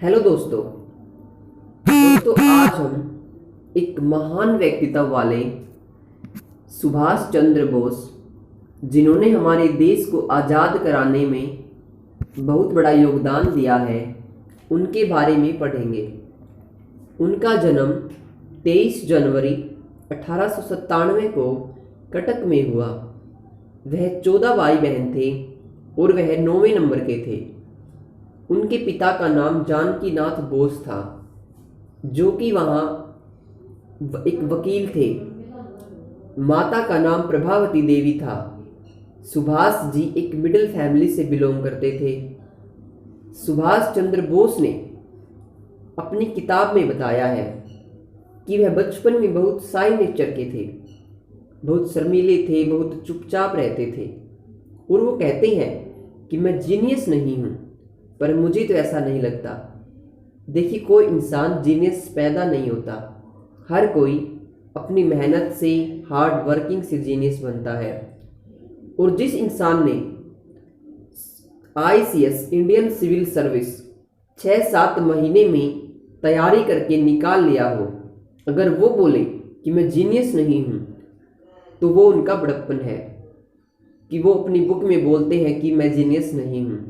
Hello दोस्तों आज हम एक महान व्यक्तित्व वाले सुभाष चंद्र बोस, जिन्होंने हमारे देश को आज़ाद कराने में बहुत बड़ा योगदान दिया है, उनके बारे में पढ़ेंगे। उनका जन्म 23 जनवरी 1897 को कटक में हुआ। वह 14 भाई बहन थे और वह 9वें नंबर के थे। उनके पिता का नाम जानकीनाथ बोस था, जो कि वहाँ एक वकील थे। माता का नाम प्रभावती देवी था। सुभाष जी एक मिडिल फैमिली से बिलोंग करते थे। सुभाष चंद्र बोस ने अपनी किताब में बताया है कि वह बचपन में बहुत साई नेचर के थे, बहुत शर्मीले थे, बहुत चुपचाप रहते थे। और वो कहते हैं कि मैं जीनियस नहीं हूँ, पर मुझे तो ऐसा नहीं लगता। देखिए, कोई इंसान जीनियस पैदा नहीं होता, हर कोई अपनी मेहनत से, हार्ड वर्किंग से जीनियस बनता है। और जिस इंसान ने आईसीएस इंडियन सिविल सर्विस 6-7 महीने में तैयारी करके निकाल लिया हो, अगर वो बोले कि मैं जीनियस नहीं हूँ, तो वो उनका बड़प्पन है कि वो अपनी बुक में बोलते हैं कि मैं जीनियस नहीं हूँ।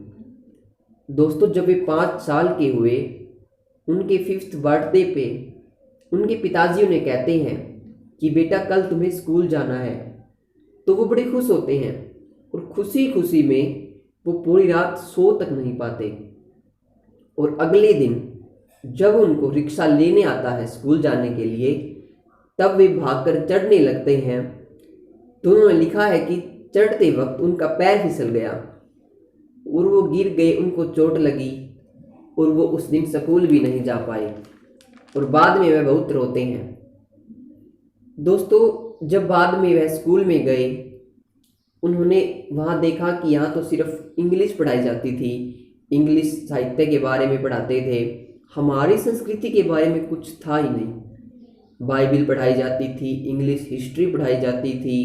दोस्तों, जब वे 5 साल के हुए, उनके 5th बर्थडे पे उनके पिताजी उन्हें कहते हैं कि बेटा कल तुम्हें स्कूल जाना है। तो वो बड़े खुश होते हैं और खुशी खुशी में वो पूरी रात सो तक नहीं पाते। और अगले दिन जब उनको रिक्शा लेने आता है स्कूल जाने के लिए, तब वे भागकर चढ़ने लगते हैं। तो उन्होंने लिखा है कि चढ़ते वक्त उनका पैर फिसल गया और वो गिर गए, उनको चोट लगी और वो उस दिन स्कूल भी नहीं जा पाए और बाद में वह बहुत रोते हैं। दोस्तों, जब बाद में वह स्कूल में गए, उन्होंने वहाँ देखा कि यहाँ तो सिर्फ इंग्लिश पढ़ाई जाती थी, इंग्लिश साहित्य के बारे में पढ़ाते थे, हमारी संस्कृति के बारे में कुछ था ही नहीं। बाइबिल पढ़ाई जाती थी, इंग्लिश हिस्ट्री पढ़ाई जाती थी।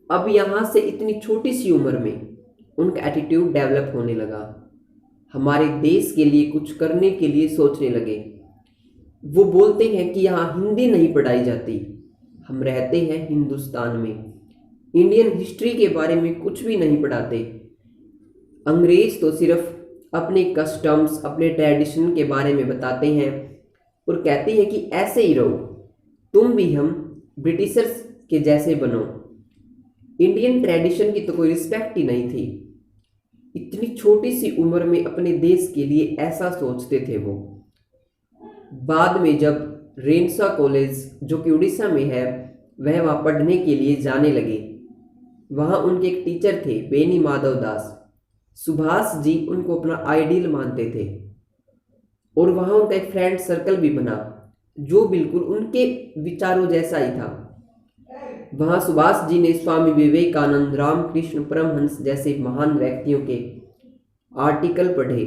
अब यहाँ से इतनी छोटी सी उम्र में उनका एटीट्यूड डेवलप होने लगा, हमारे देश के लिए कुछ करने के लिए सोचने लगे। वो बोलते हैं कि यहाँ हिंदी नहीं पढ़ाई जाती, हम रहते हैं हिंदुस्तान में, इंडियन हिस्ट्री के बारे में कुछ भी नहीं पढ़ाते। अंग्रेज तो सिर्फ अपने कस्टम्स, अपने ट्रेडिशन के बारे में बताते हैं और कहते हैं कि ऐसे ही रहो, तुम भी हम ब्रिटिशर्स के जैसे बनो। इंडियन ट्रेडिशन की तो कोई रिस्पेक्ट ही नहीं थी। इतनी छोटी सी उम्र में अपने देश के लिए ऐसा सोचते थे वो। बाद में जब रेनसा कॉलेज, जो कि उड़ीसा में है, वह वहाँ पढ़ने के लिए जाने लगे, वहाँ उनके एक टीचर थे बेनी माधव दास। सुभाष जी उनको अपना आइडियल मानते थे और वहाँ उनका एक फ्रेंड सर्कल भी बना जो बिल्कुल उनके विचारों जैसा ही था। वहाँ सुभाष जी ने स्वामी विवेकानंद, रामकृष्ण परमहंस जैसे महान व्यक्तियों के आर्टिकल पढ़े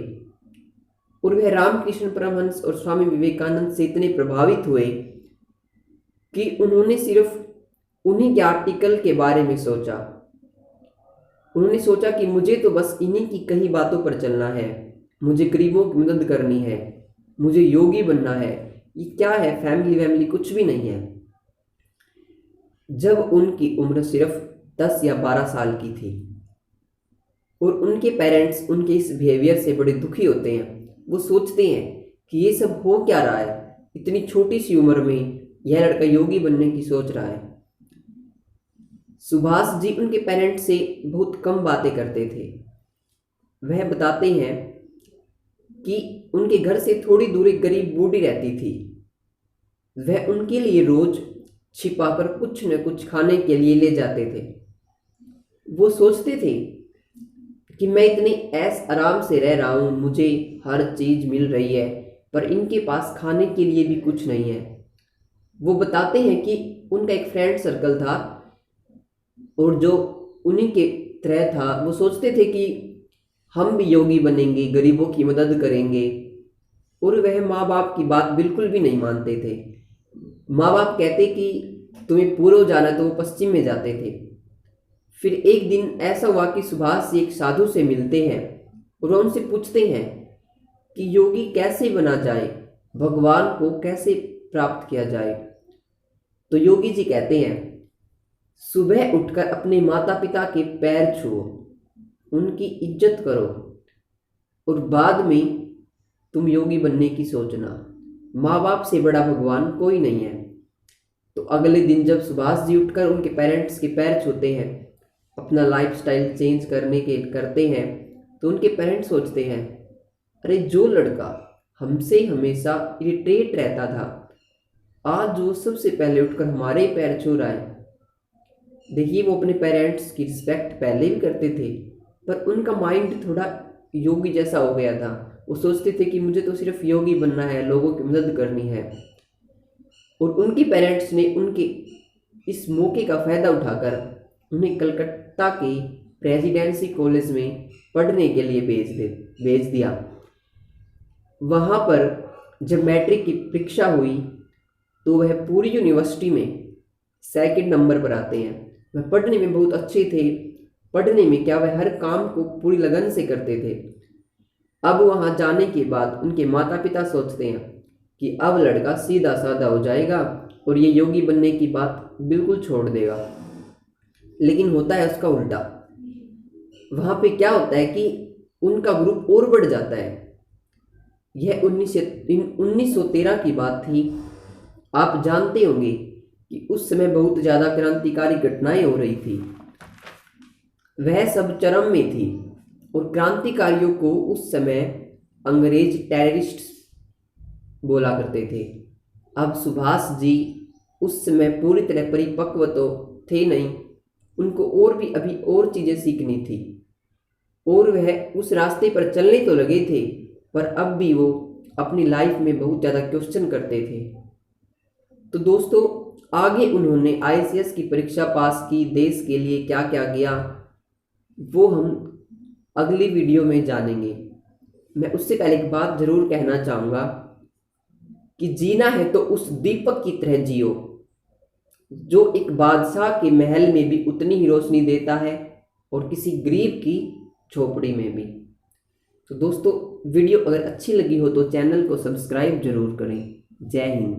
और वह रामकृष्ण परमहंस और स्वामी विवेकानंद से इतने प्रभावित हुए कि उन्होंने सिर्फ उन्हीं के आर्टिकल के बारे में सोचा। उन्होंने सोचा कि मुझे तो बस इन्हीं की कही बातों पर चलना है, मुझे गरीबों की मदद करनी है, मुझे योगी बनना है। ये क्या है, फैमिली कुछ भी नहीं है। जब उनकी उम्र सिर्फ 10 या 12 साल की थी और उनके पेरेंट्स उनके इस बिहेवियर से बड़े दुखी होते हैं। वो सोचते हैं कि ये सब हो क्या रहा है, इतनी छोटी सी उम्र में यह लड़का योगी बनने की सोच रहा है। सुभाष जी उनके पेरेंट्स से बहुत कम बातें करते थे। वह बताते हैं कि उनके घर से थोड़ी दूर एक गरीब बूढ़ी रहती थी। वह उनके लिए रोज छिपाकर कुछ न कुछ खाने के लिए ले जाते थे। वो सोचते थे कि मैं इतने ऐश आराम से रह रहा हूँ, मुझे हर चीज़ मिल रही है, पर इनके पास खाने के लिए भी कुछ नहीं है। वो बताते हैं कि उनका एक फ्रेंड सर्कल था और जो उन्हीं के तरह था। वो सोचते थे कि हम भी योगी बनेंगे, गरीबों की मदद करेंगे, और वह माँ बाप की बात बिल्कुल भी नहीं मानते थे। माँ बाप कहते कि तुम्हें पूर्व जाना, तो वो पश्चिम में जाते थे। फिर एक दिन ऐसा हुआ कि सुभाष एक साधु से मिलते हैं और वो उनसे पूछते हैं कि योगी कैसे बना जाए, भगवान को कैसे प्राप्त किया जाए। तो योगी जी कहते हैं, सुबह उठकर अपने माता पिता के पैर छुओ, उनकी इज्जत करो और बाद में तुम योगी बनने की सोचना। माँ बाप से बड़ा भगवान कोई नहीं है। तो अगले दिन जब सुभाष जी उठकर उनके पेरेंट्स के पैर छूते हैं, अपना लाइफस्टाइल चेंज करते हैं, तो उनके पेरेंट्स सोचते हैं, अरे जो लड़का हमसे हमेशा इरिटेट रहता था, आज वो सबसे पहले उठकर हमारे पैर छू रहा है। देखिए, वो अपने पेरेंट्स की रिस्पेक्ट पहले भी करते थे, पर उनका माइंड थोड़ा योगी जैसा हो गया था। वो सोचते थे कि मुझे तो सिर्फ योगी बनना है, लोगों की मदद करनी है। और उनके पेरेंट्स ने उनके इस मौके का फ़ायदा उठाकर उन्हें कलकत्ता के प्रेसिडेंसी कॉलेज में पढ़ने के लिए भेज दिया। वहाँ पर जब मैट्रिक की परीक्षा हुई तो वह पूरी यूनिवर्सिटी में सेकंड नंबर पर आते हैं। वह पढ़ने में बहुत अच्छे थे। पढ़ने में क्या, वह हर काम को पूरी लगन से करते थे। अब वहाँ जाने के बाद उनके माता पिता सोचते हैं कि अब लड़का सीधा साधा हो जाएगा और ये योगी बनने की बात बिल्कुल छोड़ देगा। लेकिन होता है उसका उल्टा। वहाँ पे क्या होता है कि उनका ग्रुप और बढ़ जाता है। यह 1913 की बात थी। आप जानते होंगे कि उस समय बहुत ज़्यादा क्रांतिकारी घटनाएं हो रही थी। वह सब चरम में थी और क्रांतिकारियों को उस समय अंग्रेज टेररिस्ट बोला करते थे। अब सुभाष जी उस समय पूरी तरह परिपक्व तो थे नहीं, उनको और भी अभी और चीज़ें सीखनी थी और वह उस रास्ते पर चलने तो लगे थे, पर अब भी वो अपनी लाइफ में बहुत ज़्यादा क्वेश्चन करते थे। तो दोस्तों, आगे उन्होंने ICS की परीक्षा पास की, देश के लिए क्या क्या किया वो हम अगली वीडियो में जानेंगे। मैं उससे पहले एक बात ज़रूर कहना चाहूँगा कि जीना है तो उस दीपक की तरह जियो जो एक बादशाह के महल में भी उतनी ही रोशनी देता है और किसी गरीब की झोपड़ी में भी। तो दोस्तों, वीडियो अगर अच्छी लगी हो तो चैनल को सब्सक्राइब जरूर करें। जय हिंद।